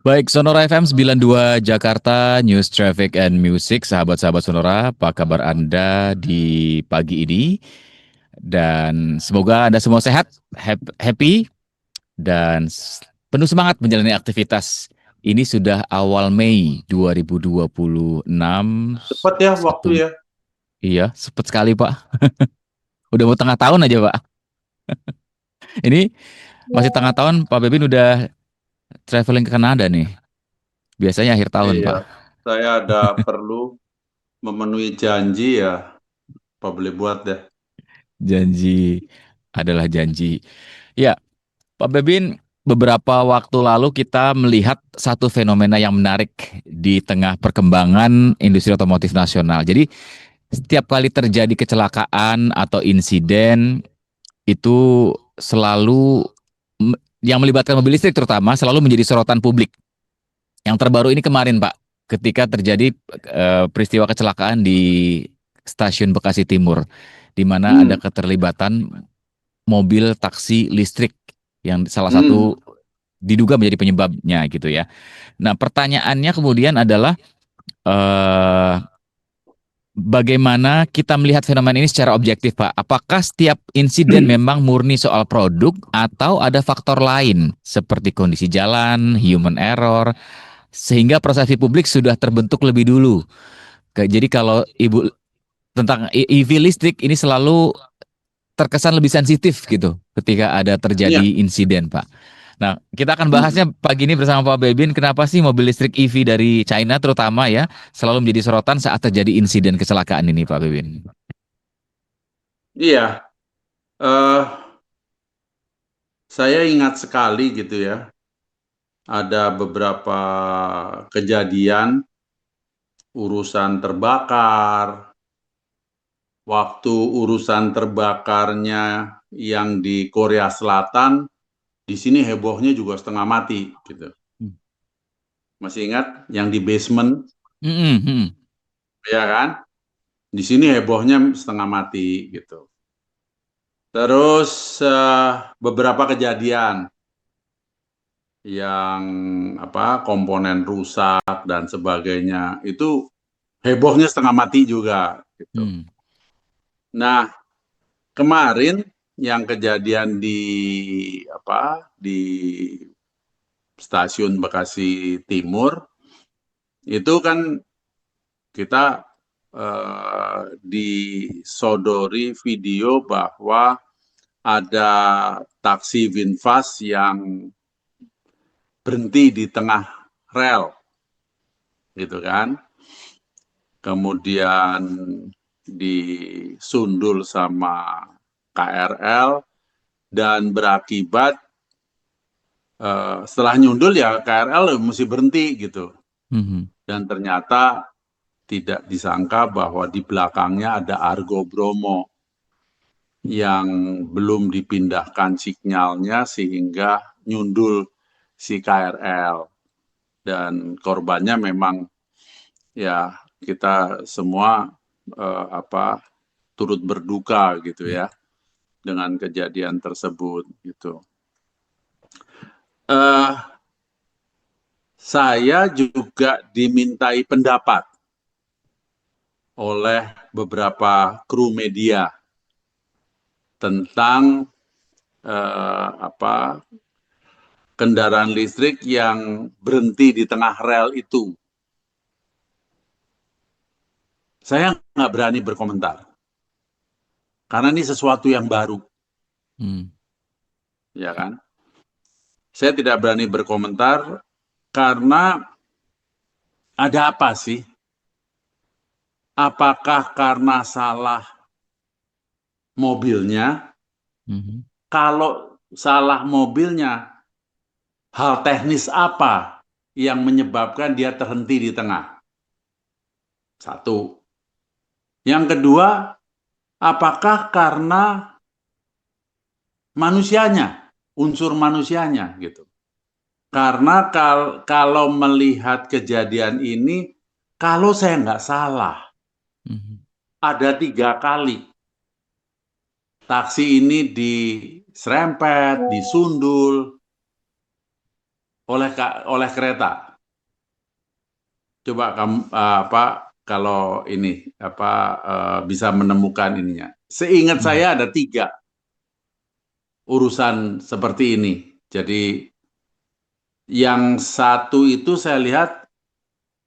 Baik, Sonora FM 92 Jakarta, News Traffic and Music, sahabat-sahabat Sonora, apa kabar Anda di pagi ini? Dan semoga Anda semua sehat, happy, dan penuh semangat menjalani aktivitas. Ini sudah awal Mei 2026, Cepat ya waktu satu, ya. iya, cepat sekali Pak. Udah mau tengah tahun aja Pak. Ini masih tengah tahun, Pak Bebin udah traveling ke Kanada nih. Biasanya akhir tahun Iya, Pak. saya ada perlu memenuhi janji ya. Apa boleh buat deh. Janji adalah janji. Ya, Pak Bebin, beberapa waktu lalu kita melihat satu fenomena yang menarik di tengah perkembangan industri otomotif nasional. Jadi, setiap kali terjadi kecelakaan atau insiden, itu selalu yang melibatkan mobil listrik terutama selalu menjadi sorotan publik. Yang terbaru ini kemarin, Pak, ketika terjadi peristiwa kecelakaan di stasiun Bekasi Timur, di mana ada Hmm, keterlibatan mobil taksi listrik yang salah hmm, satu diduga menjadi penyebabnya gitu ya. Nah, pertanyaannya kemudian adalah eh, bagaimana kita melihat fenomena ini secara objektif, Pak? Apakah setiap insiden memang murni soal produk atau ada faktor lain seperti kondisi jalan, human error, sehingga persepsi publik sudah terbentuk lebih dulu? Jadi kalau Ibu tentang EV listrik ini selalu terkesan lebih sensitif gitu ketika ada iya. terjadi insiden, Pak. Nah, kita akan Hmm. bahasnya pagi ini bersama Pak Bebin, kenapa sih mobil listrik EV dari China terutama ya selalu menjadi sorotan saat terjadi insiden kecelakaan ini, Pak Bebin? Iya, eh, saya ingat sekali gitu ya. Ada beberapa kejadian urusan terbakar. Waktu urusan terbakarnya yang di Korea Selatan, di sini hebohnya juga setengah mati gitu. Masih ingat yang di basement, Hmm, hmm, ya kan? Di sini hebohnya setengah mati gitu. Terus beberapa kejadian yang komponen rusak dan sebagainya itu hebohnya setengah mati juga gitu. hmm, Nah, kemarin yang kejadian di stasiun Bekasi Timur itu kan kita disodori video bahwa ada taksi Winfast yang berhenti di tengah rel, gitu kan. Kemudian disundul sama KRL dan berakibat setelah nyundul ya KRL mesti berhenti gitu. hmm, Dan ternyata tidak disangka bahwa di belakangnya ada Argo Bromo yang belum dipindahkan sinyalnya sehingga nyundul si KRL. Dan korbannya memang ya kita semua turut berduka gitu ya. ya dengan kejadian tersebut gitu. Eh, saya juga dimintai pendapat oleh beberapa kru media tentang apa kendaraan listrik yang berhenti di tengah rel itu. Saya nggak berani berkomentar karena ini sesuatu yang baru, Hmm. ya kan? Saya tidak berani berkomentar karena ada apa sih? Apakah karena salah mobilnya? Hmm. Kalau salah mobilnya, hal teknis apa yang menyebabkan dia terhenti di tengah? Satu. Yang kedua, apakah karena manusianya, unsur manusianya gitu? Karena kalau melihat kejadian ini, kalau saya nggak salah, Hmm. ada 3 kali taksi ini diserempet, disundul, oleh kereta. Coba kamu kalau ini bisa menemukan ininya. Seingat saya ada 3 urusan seperti ini. Jadi yang satu itu saya lihat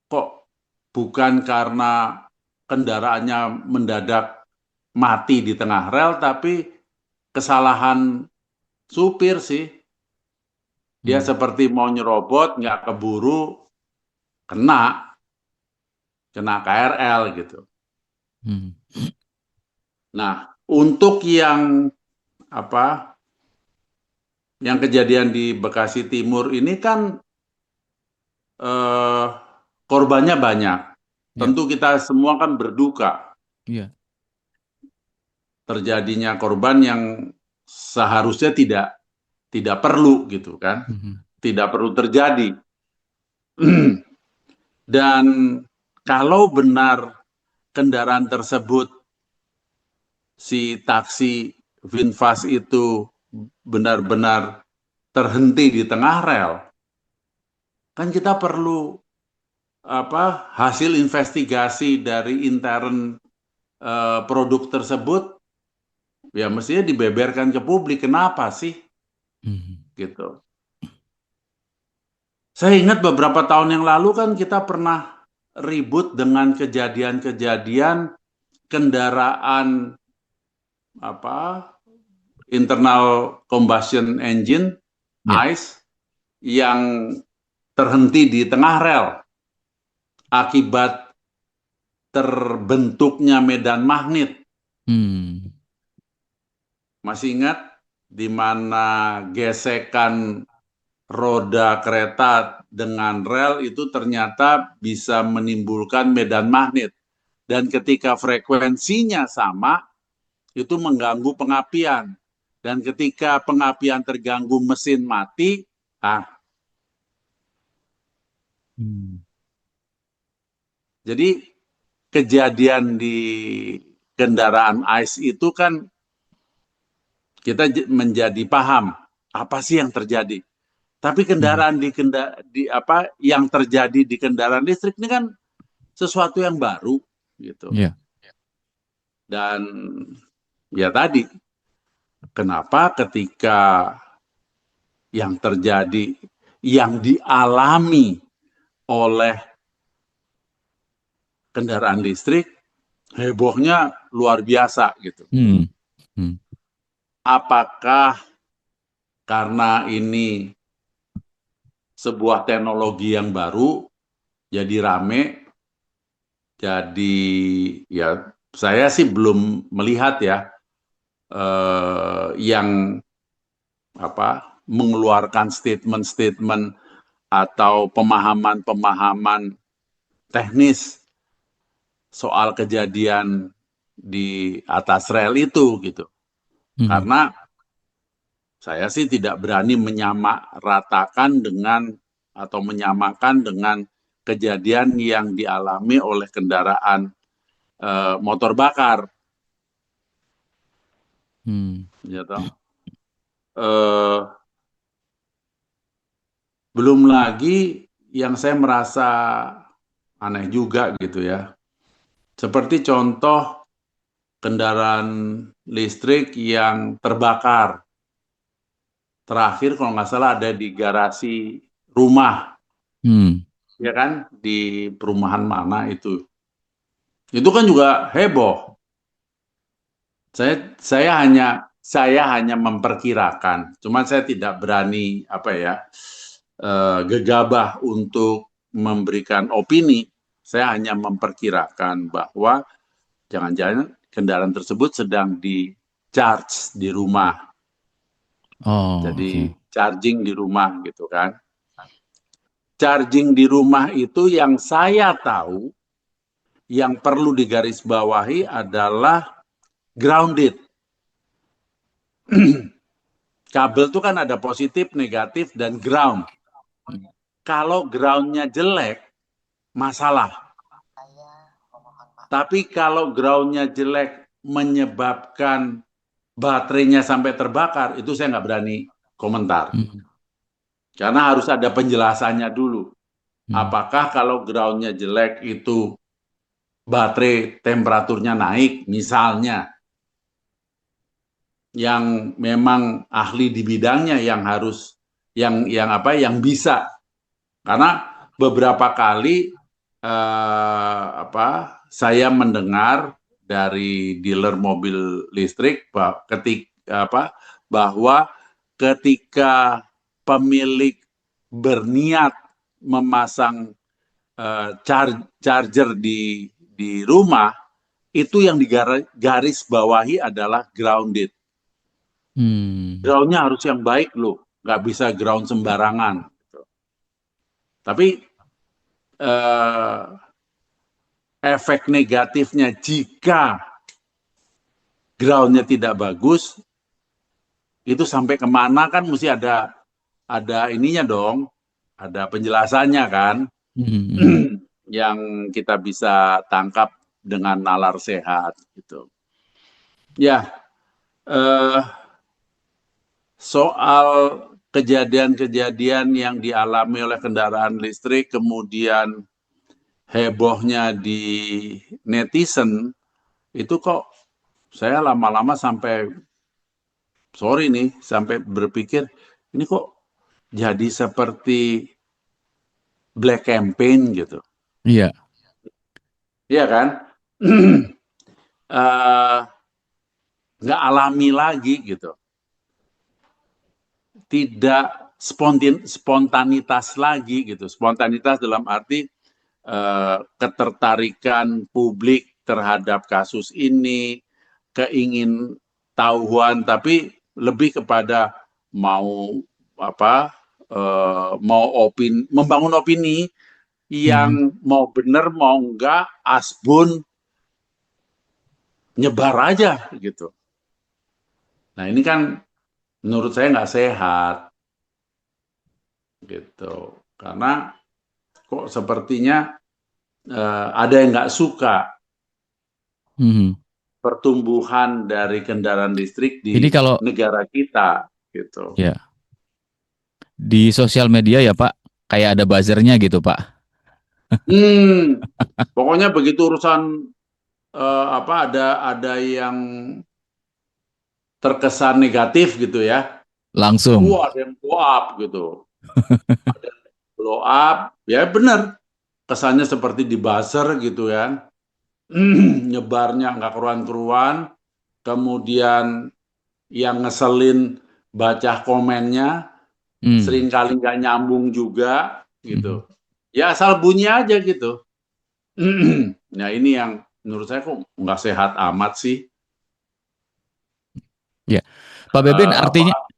kok bukan karena kendaraannya mendadak mati di tengah rel, tapi kesalahan supir sih. Dia seperti mau nyerobot, nggak keburu, kena KRL gitu. Nah, untuk yang kejadian di Bekasi Timur ini kan korbannya banyak. Tentu kita semua kan berduka. Iya. Terjadinya korban yang seharusnya tidak perlu gitu kan. Tidak perlu terjadi. Dan kalau benar kendaraan tersebut, si taksi VinFast itu benar-benar terhenti di tengah rel, kan kita perlu hasil investigasi dari intern produk tersebut, ya mestinya dibeberkan ke publik. Kenapa sih? Gitu. Saya ingat beberapa tahun yang lalu kan kita pernah ribut dengan kejadian-kejadian kendaraan internal combustion engine, ICE, yang terhenti di tengah rel akibat terbentuknya medan magnet. Masih ingat di mana gesekan roda kereta dengan rel itu ternyata bisa menimbulkan medan magnet. Dan ketika frekuensinya sama, itu mengganggu pengapian. Dan ketika pengapian terganggu, mesin mati. Jadi kejadian di kendaraan ICE itu kan kita menjadi paham apa sih yang terjadi. Tapi kendaraan yang terjadi di kendaraan listrik ini kan sesuatu yang baru gitu. Dan ya tadi, kenapa ketika yang terjadi, yang dialami oleh kendaraan listrik, hebohnya luar biasa gitu. Apakah karena ini sebuah teknologi yang baru, jadi rame, jadi ya saya sih belum melihat ya yang mengeluarkan statement-statement atau pemahaman-pemahaman teknis soal kejadian di atas rel itu gitu. Karena saya sih tidak berani menyamaratakan dengan atau menyamakan dengan kejadian yang dialami oleh kendaraan motor bakar. Gitu. Belum lagi yang saya merasa aneh juga gitu ya. Seperti contoh kendaraan listrik yang terbakar. Terakhir kalau nggak salah ada di garasi rumah. Ya kan? Di perumahan mana itu. Itu kan juga heboh. Saya hanya memperkirakan. Cuma saya tidak berani gegabah untuk memberikan opini. Saya hanya memperkirakan bahwa jangan-jangan kendaraan tersebut sedang di-charge di rumah. Jadi charging di rumah gitu kan. Charging di rumah itu yang saya tahu, yang perlu digarisbawahi adalah grounded. Kabel itu kan ada positif, negatif, dan ground. Kalau groundnya jelek, masalah. Tapi kalau groundnya jelek menyebabkan baterainya sampai terbakar, itu saya nggak berani komentar. Karena harus ada penjelasannya dulu. Hmm. Apakah kalau groundnya jelek itu baterai temperaturnya naik, misalnya, yang memang ahli di bidangnya yang harus yang bisa. Karena beberapa kali saya mendengar dari dealer mobil listrik bahwa ketika pemilik berniat memasang charger di rumah, itu yang digaris bawahi adalah grounded. Hmm. Groundnya harus yang baik loh, nggak bisa ground sembarangan. Tapi efek negatifnya jika groundnya tidak bagus, itu sampai kemana kan mesti ada ininya dong, ada penjelasannya kan, Hmm. yang kita bisa tangkap dengan nalar sehat gitu. Ya, eh, soal kejadian-kejadian yang dialami oleh kendaraan listrik, kemudian hebohnya di netizen, itu kok saya lama-lama sampai, sorry nih, sampai berpikir, ini kok jadi seperti black campaign gitu. Iya. Iya kan? Eh, nggak alami lagi gitu. Tidak spontanitas lagi gitu. Spontanitas dalam arti ketertarikan publik terhadap kasus ini, keingin tahuan, tapi lebih kepada mau apa, membangun opini Hmm. yang mau benar mau enggak asbun nyebar aja gitu. Nah ini kan menurut saya nggak sehat gitu, karena kok sepertinya ada yang nggak suka Hmm. pertumbuhan dari kendaraan listrik Ini di kalau negara kita gitu. ya di sosial media ya Pak, kayak ada buzzernya gitu Pak. Pokoknya begitu urusan ada yang terkesan negatif gitu ya, Langsung. ada yang blow up gitu, ada yang blow up, ya benar, kesannya seperti di buzzer gitu kan, nyebarnya nggak keruan-keruan, kemudian yang ngeselin baca komennya Hmm. seringkali nggak nyambung juga Hmm. gitu. Ya asal bunyi aja gitu. Nah ini yang menurut saya kok nggak sehat amat sih. Ya, Pak Beben artinya Apa?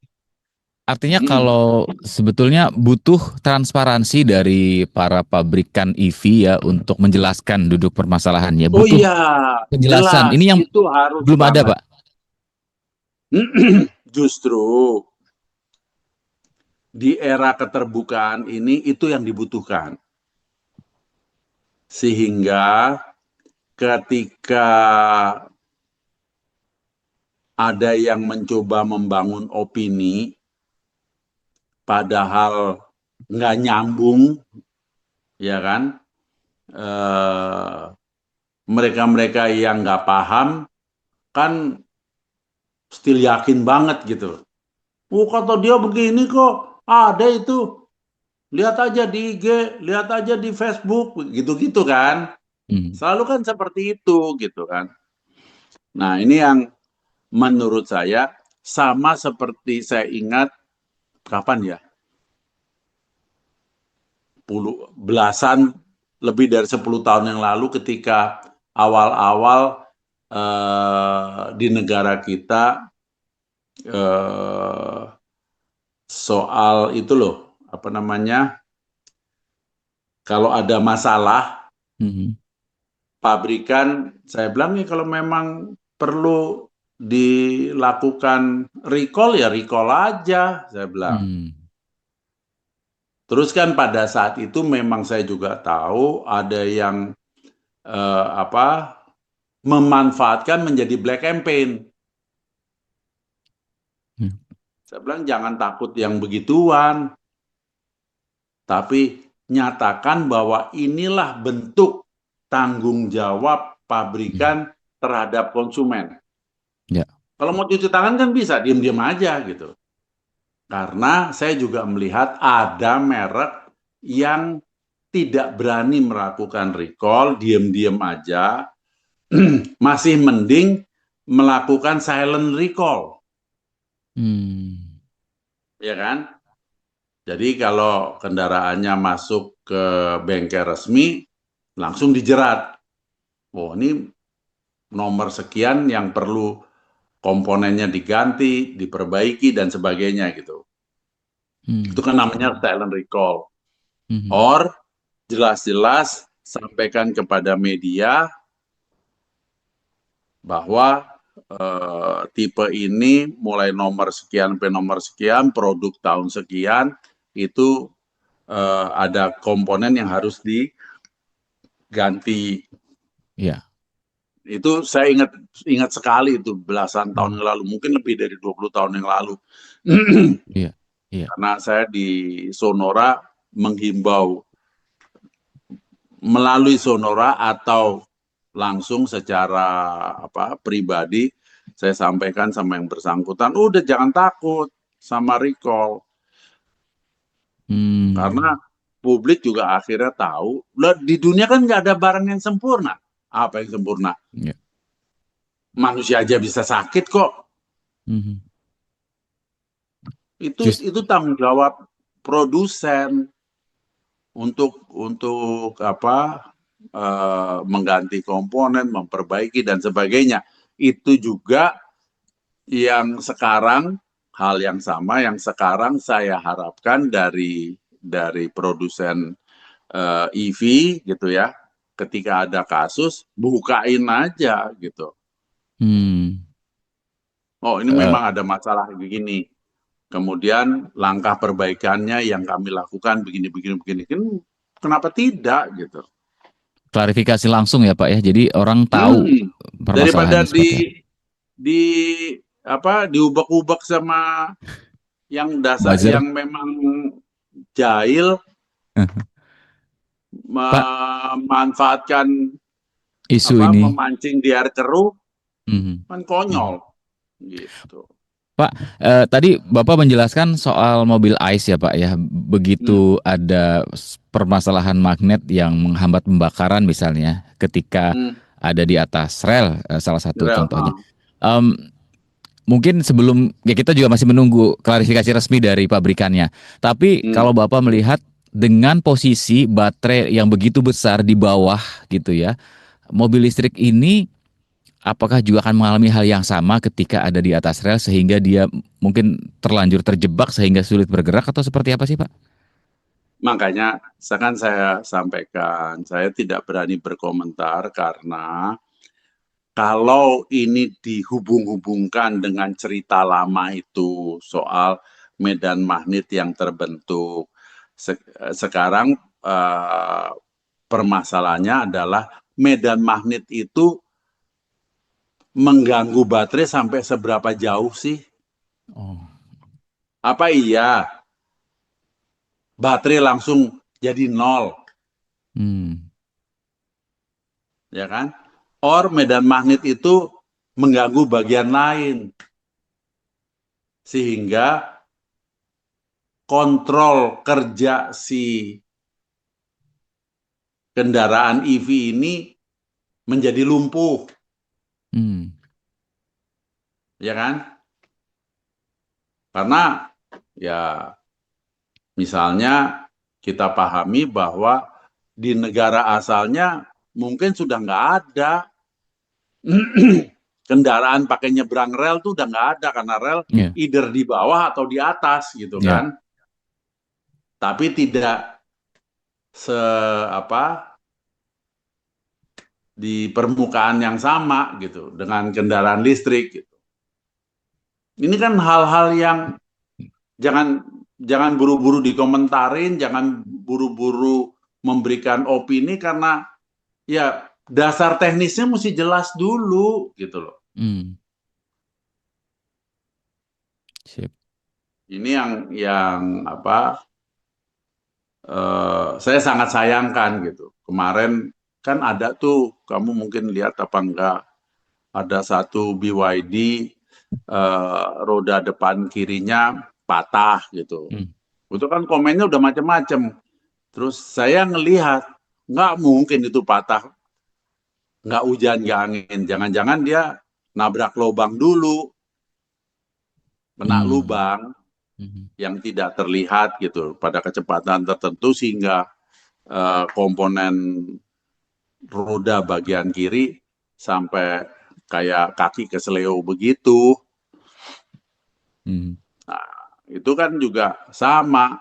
artinya Mm, kalau sebetulnya butuh transparansi dari para pabrikan EV ya untuk menjelaskan duduk permasalahannya. oh Butuh iya, penjelasan. jelas Ini yang itu harus belum ada, banget. Pak. Justru di era keterbukaan ini itu yang dibutuhkan. Sehingga ketika ada yang mencoba membangun opini, padahal nggak nyambung, ya kan? Mereka-mereka yang nggak paham kan still yakin banget gitu. Oh kata dia begini kok, ada itu. Lihat aja di IG, lihat aja di Facebook, gitu-gitu kan. Hmm. Selalu kan seperti itu gitu kan. Nah ini yang menurut saya sama seperti saya ingat kapan ya, belasan lebih dari 10 tahun yang lalu ketika awal-awal di negara kita eh, soal itu loh, apa namanya, kalau ada masalah Hmm. pabrikan, saya bilang nih kalau memang perlu dilakukan recall ya recall aja, saya bilang. Hmm. Terus kan pada saat itu memang saya juga tahu ada yang apa memanfaatkan menjadi black campaign. Hmm. Saya bilang jangan takut yang begituan. tapi nyatakan bahwa inilah bentuk tanggung jawab pabrikan terhadap konsumen. Ya. Kalau mau cuci tangan kan bisa diam-diam aja gitu. Karena saya juga melihat ada merek yang tidak berani melakukan recall, diam-diam aja, masih mending melakukan silent recall, ya kan? Jadi kalau kendaraannya masuk ke bengkel resmi, langsung dijerat. Oh, ini nomor sekian yang perlu komponennya diganti, diperbaiki, dan sebagainya gitu. Itu kan namanya silent recall. Or jelas-jelas sampaikan kepada media bahwa tipe ini mulai nomor sekian sampai nomor sekian, produk tahun sekian, itu ada komponen yang harus diganti. Ya. Itu saya ingat sekali itu belasan tahun yang lalu, mungkin lebih dari 20 tahun yang lalu. Iya. Iya. Karena saya di Sonora menghimbau melalui Sonora atau langsung secara pribadi, saya sampaikan sama yang bersangkutan, udah jangan takut sama recall. Karena publik juga akhirnya tahu, di dunia kan nggak ada barang yang sempurna. Apa yang sempurna? Ya. Manusia aja bisa sakit kok. Itu tanggung jawab produsen untuk mengganti komponen, memperbaiki dan sebagainya. Itu juga yang sekarang hal yang sama yang sekarang saya harapkan dari produsen EV gitu ya. Ketika ada kasus, bukain aja gitu. Oh, ini memang ada masalah begini. Kemudian langkah perbaikannya yang kami lakukan begini. Kenapa tidak gitu? Klarifikasi langsung ya Pak ya. Jadi orang tahu Daripada permasalahannya seperti diubek-ubek sama yang dasar buzzer. yang memang jahil, Pak, memanfaatkan isu ini. memancing di air keruh, kan konyol gitu. Pak, tadi Bapak menjelaskan soal mobil ICE ya Pak ya. Begitu ada permasalahan magnet yang menghambat pembakaran misalnya ketika ada di atas rel, salah satu Rel, contohnya. Mungkin sebelum ya kita juga masih menunggu klarifikasi resmi dari pabrikannya. Tapi kalau Bapak melihat dengan posisi baterai yang begitu besar di bawah gitu ya, mobil listrik ini apakah juga akan mengalami hal yang sama ketika ada di atas rel sehingga dia mungkin terlanjur terjebak sehingga sulit bergerak atau seperti apa sih Pak? Makanya saya sampaikan, saya tidak berani berkomentar karena kalau ini dihubung-hubungkan dengan cerita lama itu soal medan magnet yang terbentuk, sekarang permasalahannya adalah medan magnet itu mengganggu baterai sampai seberapa jauh sih? Apa iya baterai langsung jadi nol? Ya kan? Or medan magnet itu mengganggu bagian lain. Sehingga kontrol kerja si kendaraan EV ini menjadi lumpuh. Ya kan? Karena ya misalnya kita pahami bahwa di negara asalnya mungkin sudah nggak ada kendaraan pakai nyebrang rel tuh udah nggak ada karena rel either di bawah atau di atas gitu kan. Tapi tidak di permukaan yang sama gitu dengan kendaraan listrik gitu. Ini kan hal-hal yang jangan buru-buru dikomentarin, jangan buru-buru memberikan opini karena ya dasar teknisnya mesti jelas dulu gitu loh. Ini yang saya sangat sayangkan gitu. Kemarin kan ada tuh, kamu mungkin lihat apa enggak, ada satu BYD roda depan kirinya patah gitu. Hmm. Itu kan komennya udah macam-macam. Terus saya ngelihat nggak mungkin itu patah, nggak hujan nggak angin. Jangan-jangan dia nabrak lubang dulu, kena Hmm. lubang Hmm. yang tidak terlihat gitu pada kecepatan tertentu sehingga komponen roda bagian kiri sampai kayak kaki kesleo begitu. Hmm. Nah, itu kan juga sama.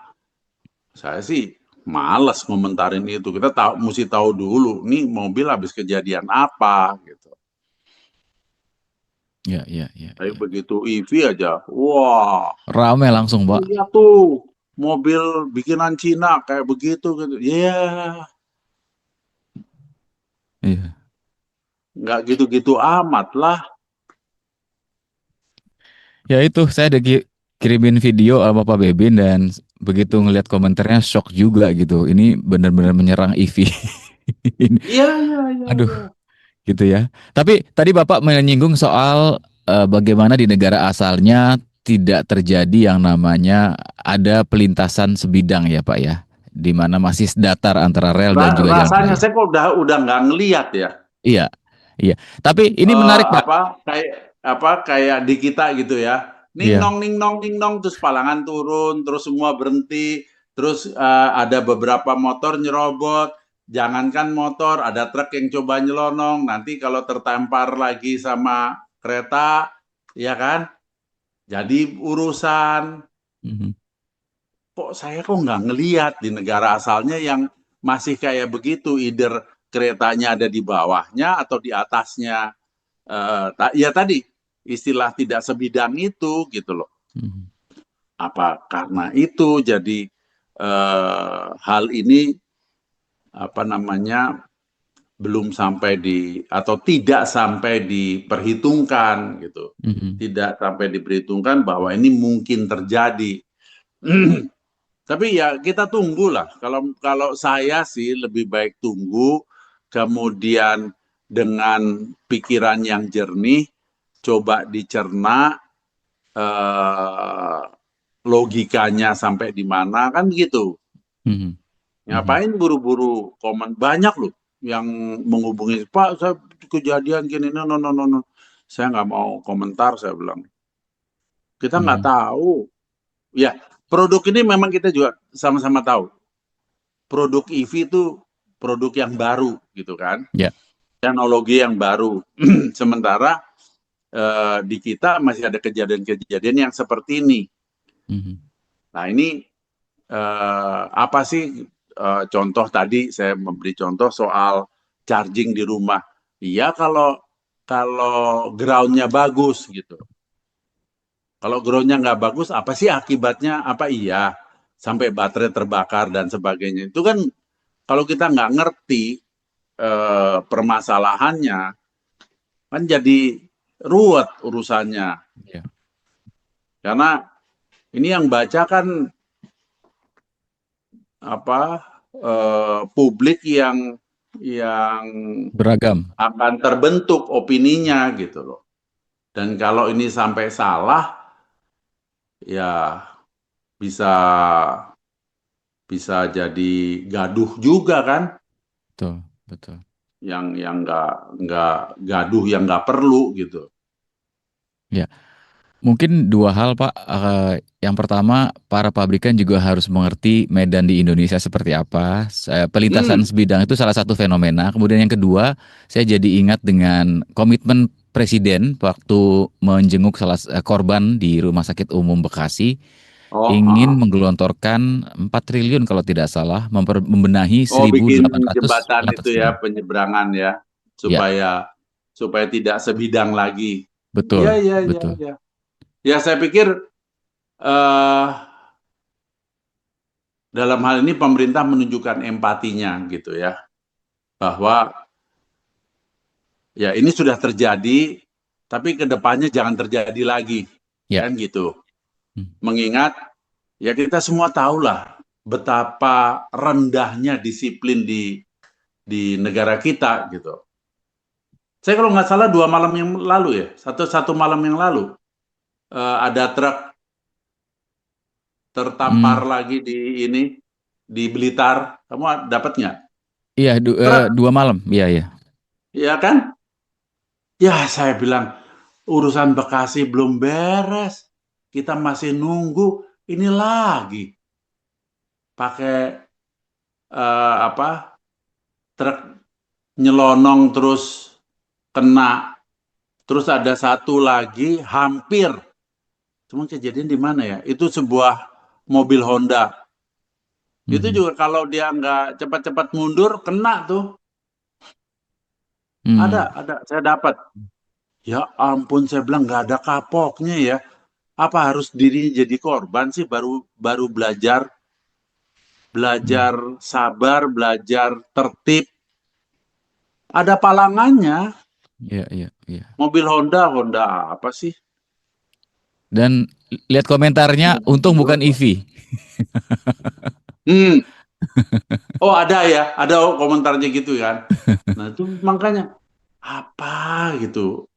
Saya sih males komentarin itu. Kita mesti tahu dulu, nih mobil habis kejadian apa gitu. Ya, ya, ya, Tapi ya. begitu EV aja, wah, Rame langsung, Pak. lihat tuh mobil bikinan Cina kayak begitu gitu. Ya, Iya. nggak gitu-gitu amat lah. Ya itu, saya ada kirimin video sama Pak Bebin dan begitu ngelihat komentarnya shock juga gitu. Ini benar-benar menyerang EV. Iya, iya, iya, Aduh, iya. gitu ya. Tapi tadi Bapak menyinggung soal bagaimana di negara asalnya tidak terjadi yang namanya ada pelintasan sebidang ya Pak ya, di mana masih datar antara rel dan juga jalan Rasanya raya. saya kok udah nggak ngelihat ya. Iya, iya. Tapi ini menarik Pak. Kayak di kita gitu ya, ning Iya. nong ning nong ning nong, terus palangan turun, terus semua berhenti, terus ada beberapa motor nyerobot, jangankan motor, ada truk yang coba nyelonong, nanti kalau tertampar lagi sama kereta, ya kan, jadi urusan. Mhm, Kok saya kok nggak ngelihat di negara asalnya yang masih kayak begitu, either keretanya ada di bawahnya atau di atasnya. Ya tadi istilah tidak sebidang itu gitu loh. mhm, Apa karena itu jadi hal ini apa namanya belum sampai di atau tidak sampai diperhitungkan gitu, mhm, tidak sampai diperhitungkan bahwa ini mungkin terjadi. Tapi ya kita tunggulah. Kalau saya sih lebih baik tunggu, kemudian dengan pikiran yang jernih, coba dicerna eh, logikanya sampai di mana kan gitu. mhm, mhm, Ngapain buru-buru komen, banyak loh yang menghubungi Pak, saya kejadian gini, no no no no, no. Saya nggak mau komentar, saya bilang kita nggak mhm. tahu. Ya, produk ini memang kita juga sama-sama tahu. Produk EV itu produk yang baru gitu kan, Ya. teknologi yang baru. Sementara di kita masih ada kejadian-kejadian yang seperti ini. Mhm, Nah ini apa sih contoh tadi saya memberi contoh soal charging di rumah. Iya kalau groundnya bagus gitu. Kalau groundnya nggak bagus, apa sih akibatnya? Apa iya sampai baterai terbakar dan sebagainya? Itu kan kalau kita nggak ngerti permasalahannya, kan jadi ruwet urusannya. ya. Karena ini yang baca kan apa publik yang Beragam. akan terbentuk opininya gitu loh. Dan kalau ini sampai salah, ya bisa bisa jadi gaduh juga kan, Betul, betul. yang nggak gaduh yang nggak perlu gitu. Ya. Mungkin dua hal, Pak. Yang pertama, para pabrikan juga harus mengerti medan di Indonesia seperti apa. Pelintasan Hmm. sebidang itu salah satu fenomena. Kemudian yang kedua, saya jadi ingat dengan komitmen Presiden waktu menjenguk korban di Rumah Sakit Umum Bekasi, Oh, ingin menggelontorkan 4 triliun kalau tidak salah, membenahi oh, bikin 1.800 jembatan jalan itu ya, tersebidang. penyeberangan ya, Ya, supaya supaya tidak sebidang lagi. Iya, betul, iya, iya, betul. iya. Ya, saya pikir eh, dalam hal ini pemerintah menunjukkan empatinya gitu ya, bahwa ya ini sudah terjadi, tapi kedepannya jangan terjadi lagi, Ya. kan gitu. Hmm. Mengingat ya kita semua tahu lah, betapa rendahnya disiplin di negara kita gitu. Saya kalau nggak salah 2 malam yang lalu ya, satu malam yang lalu ada truk tertampar Hmm, lagi di ini di Blitar. Kamu dapat nggak? iya, Truk, 2 malam, iya iya. ya kan? Ya saya bilang urusan Bekasi belum beres. Kita masih nunggu ini lagi pakai apa truk nyelonong terus kena. Terus ada satu lagi hampir. Cuma kejadian di mana ya? Itu sebuah mobil Honda. Itu Mhm. juga kalau dia nggak cepat-cepat mundur, kena tuh. Hmm, Ada. Saya dapat. Ya ampun, saya bilang nggak ada kapoknya ya. Apa harus dirinya jadi korban sih baru baru belajar hmm. belajar sabar, belajar tertib. Ada palangannya. Iya iya iya. Mobil Honda, Honda apa sih? Dan lihat komentarnya, untung Mobil bukan apa? EV. Hmm. Oh ada ya, ada komentarnya gitu kan. Nah itu makanya apa gitu,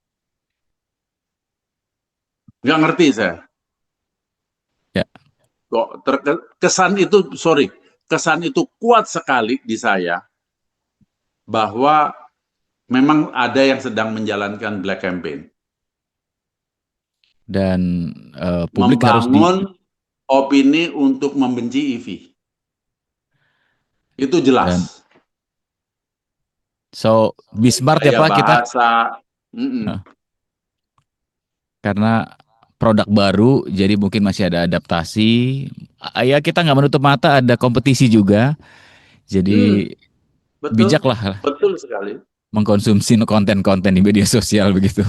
nggak ngerti saya. Ya, Kok kesan itu, sorry, kesan itu kuat sekali di saya bahwa memang ada yang sedang menjalankan black campaign, dan publik harus membangun opini untuk membenci EV. Itu dan jelas. so be smart ya Gaya Pak kita, bahasa, mm-mm. eh, karena produk baru, jadi mungkin masih ada adaptasi. Ya kita nggak menutup mata ada kompetisi juga, Hmm, jadi betul, bijaklah betul sekali. mengkonsumsi konten-konten di media sosial begitu.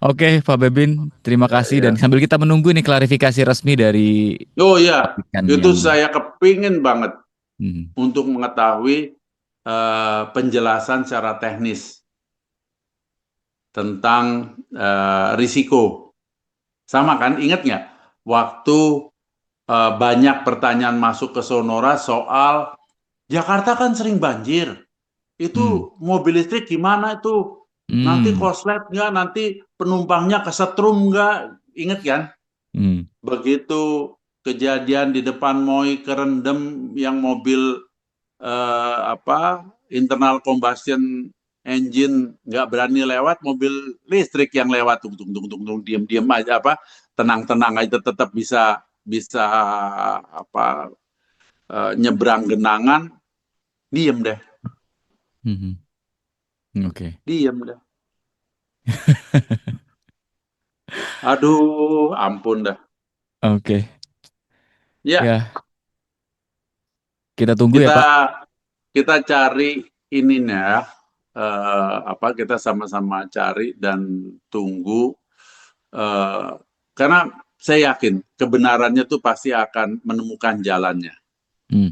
Oke, Pak Bebin, terima Ya, kasih dan ya. sambil kita menunggu nih klarifikasi resmi dari Oh ya, pabrikan itu yang saya kepingin banget hmm, untuk mengetahui penjelasan secara teknis tentang risiko. Sama kan, ingat nggak? Waktu banyak pertanyaan masuk ke Sonora soal Jakarta kan sering banjir. hmm, Itu mobil listrik gimana itu? Nanti hmm, koslet nggak? Nanti penumpangnya kesetrum nggak? Ingat kan? hmm, Begitu kejadian di depan Moi kerendam yang mobil apa internal combustion engine nggak berani lewat, mobil listrik yang lewat tung tung tung tung tung diam-diam aja apa tenang-tenang aja tetap bisa bisa apa nyebrang genangan, diem deh, hmm, oke, diem deh. Aduh, ampun dah. oke, Ya, ya kita tunggu ya kita Pak. kita cari ininya ya, apa kita sama-sama cari dan tunggu eh, karena saya yakin kebenarannya tuh pasti akan menemukan jalannya, Hmm,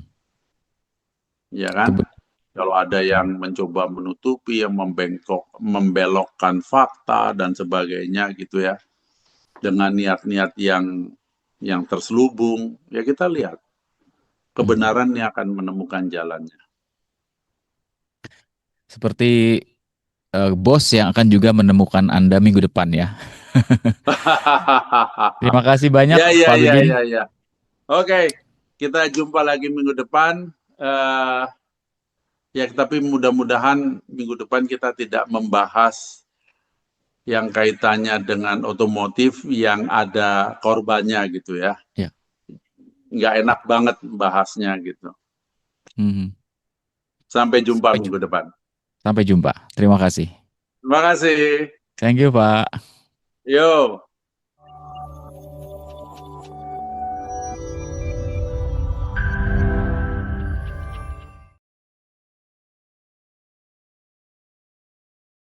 ya kan? kebe- Kalau ada yang mencoba menutupi, yang membelokkan fakta dan sebagainya gitu ya, dengan niat-niat yang terselubung, ya kita lihat hmm. kebenaran yang akan menemukan jalannya. Seperti bos yang akan juga menemukan Anda minggu depan ya. Terima kasih banyak Ya, ya, Pak ya, Bebin. ya, ya. Oke, kita jumpa lagi minggu depan. Ya, tapi mudah-mudahan minggu depan kita tidak membahas yang kaitannya dengan otomotif yang ada korbannya gitu ya. Ya, Nggak enak banget bahasnya gitu. hmm. Sampai jumpa Sampai minggu jumpa. depan. Sampai jumpa. Terima kasih. Terima kasih. Thank you Pak. Yo.